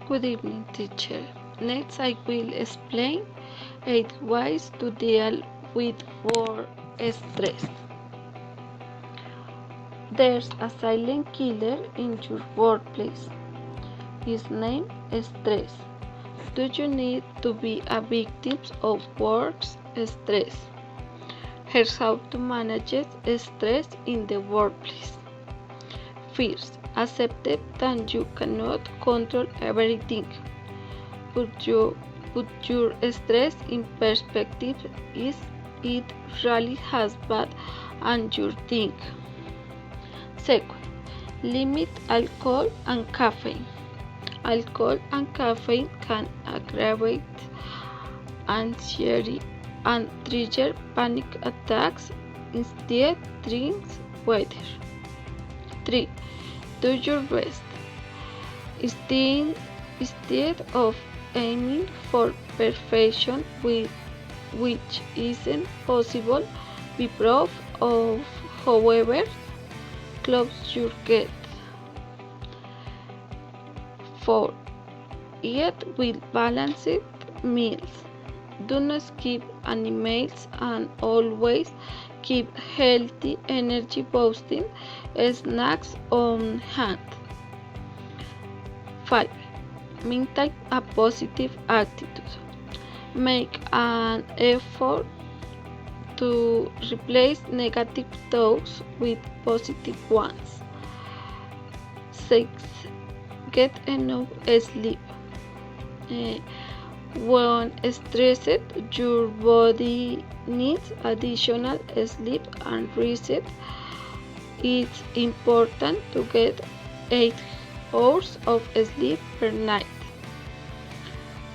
Good evening, teacher. Next, I will explain 8 ways to deal with work stress. There's a silent killer in your workplace. His name is stress. Do you need to be a victim of work stress? Here's how to manage stress in the workplace. First, accept that you cannot control everything. Put your stress in perspective. Is it really as bad as you think? Second, limit alcohol and caffeine. Alcohol and caffeine can aggravate anxiety and trigger panic attacks. Instead, drink water. 3. Do your best. Instead of aiming for perfection, which isn't possible, be proud of however close you get. 4. Eat with balanced meals. Do not skip any meals and always keep healthy energy boosting snacks on hand. 5. Maintain a positive attitude. Make an effort to replace negative thoughts with positive ones. 6. Get enough sleep. When stressed, your body needs additional sleep and reset. It's important to get 8 hours of sleep per night.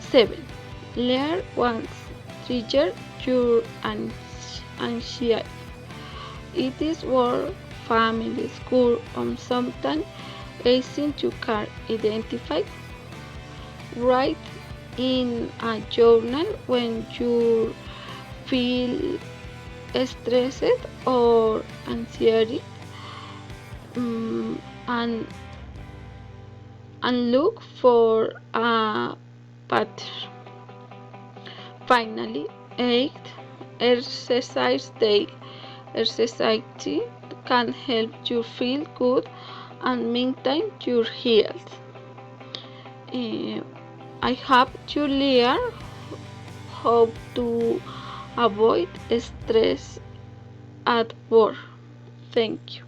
7. Learn once trigger your anxiety. It is work, family, school, or sometimes anything you can identify. Write in a journal when you feel stressed or anxiety, and look for a pattern. Finally, 8. Exercise daily. Exercise can help you feel good and maintain your health. I hope you learn how to avoid stress at work. Thank you.